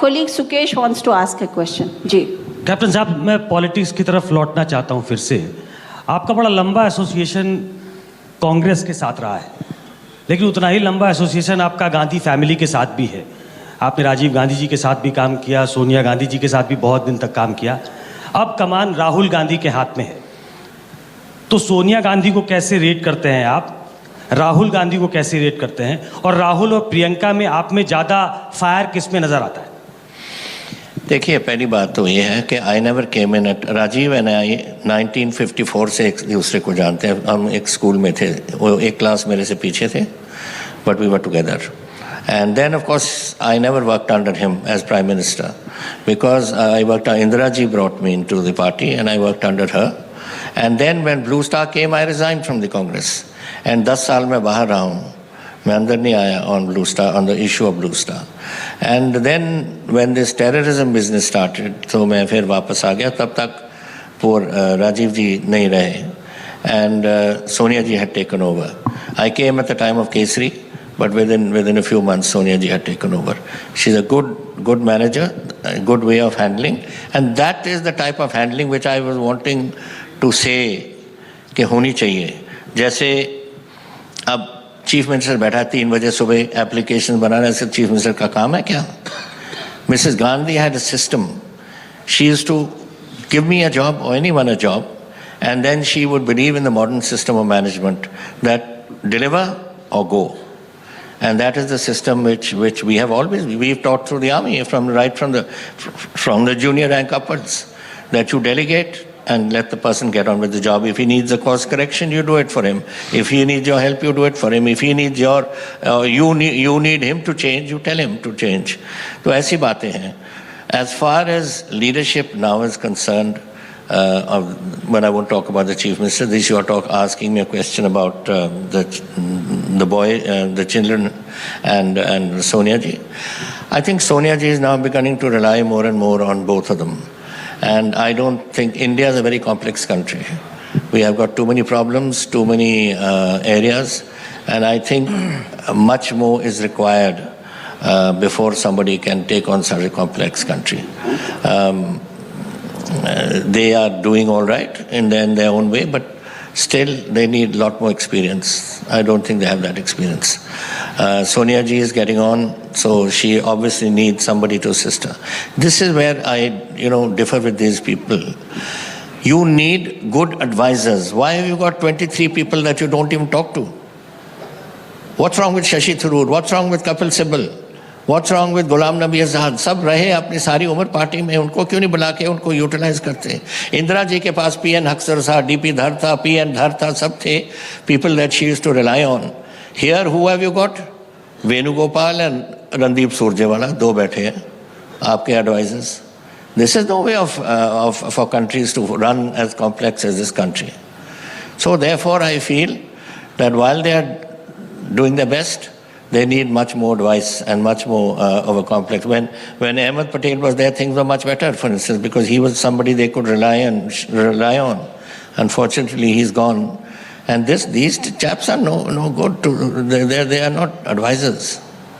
Colleague Sukesh wants to ask a question. जी captain साहब, मैं पॉलिटिक्स की तरफ लौटना चाहता हूं फिर से। आपका बड़ा लंबा एसोसिएशन कांग्रेस के साथ रहा है, लेकिन उतना ही लंबा एसोसिएशन आपका गांधी फैमिली के साथ भी है। आपने राजीव गांधी जी के साथ भी काम किया, सोनिया गांधी जी के साथ भी बहुत दिन तक काम किया। अब कमान राहुल गांधी के हाथ में है, तो सोनिया गांधी को कैसे रेट करते हैं आप, राहुल गांधी को कैसे रेट करते हैं, और राहुल और प्रियंका में आप में ज़्यादा फायर किस में नज़र आता है? देखिए, पहली बात तो ये है कि I never came in at Rajiv and I 1954 से एक दूसरे को जानते हैं। हम एक स्कूल में थे, वो एक क्लास मेरे से पीछे थे, but we were together. And then of course I never worked under him as prime minister, because I worked, Indira ji brought me into the party and I worked under her. And then when Blue Star came, I resigned from the Congress and 10 साल मैं बाहर रहा हूँ, मैं अंदर नहीं आया on Blue Star, on the issue of Blue Star. And then when this terrorism business started, तो मैं फिर वापस आ गया। तब तक पोर राजीव जी नहीं रहे and Sonia ji had taken over. I came at the time of Kesari, but within a few months Sonia ji had taken over. She's a good manager, a good way of handling, and that is the type of handling which I was wanting to say कि होनी चाहिए। जैसे अब chief minister बैठा 3 बजे सुबह application बनाने से चीफ मिनिस्टर का काम है क्या? Mrs. Gandhi had a system. She used to give me a job or anyone a job, and then she would believe in the modern system of management that deliver or go. And that is the system which we have always, we've taught through the army, from the junior rank upwards, that you delegate and let the person get on with the job. If he needs a course correction, you do it for him. If he needs your help, you do it for him. If he needs your, you need him to change, you tell him to change. So ऐसी बातें हैं. As far as leadership now is concerned, when I won't talk about the chief minister, this you are asking me a question about the boy, the children, and Sonia ji. I think Sonia ji is now beginning to rely more and more on both of them, and I don't think India is a very complex country. We have got too many problems, too many areas, and I think much more is required before somebody can take on such a complex country. They are doing all right in their own way, but still they need a lot more experience. I don't think they have that experience. Sonia ji is getting on, so she obviously needs somebody to assist her. This is where I, differ with these people. You need good advisors. Why have you got 23 people that you don't even talk to? What's wrong with Shashi Tharoor? What's wrong with Kapil Sibal? What's wrong with Ghulam Nabi Azad? सब रहे अपनी सारी उम्र party में, उनको क्यों नहीं बुला के उनको यूटिलाइज करते? इंदिरा जी के पास पीएन हक्सर था, डीपी धर था, पीएन धर था, सब थे people that she used to rely on. Here who have you got? Venugopal and Randeep Surjewala, 2 बैठे हैं आपके advisors. This is no way for countries to run as complex as this country. So therefore I feel that while they are doing their best, they need much more advice and much more of a complex. When Ahmed Patel was there, things were much better, for instance, because he was somebody they could rely on. Unfortunately, he's gone. And these chaps are no good. They are not advisors.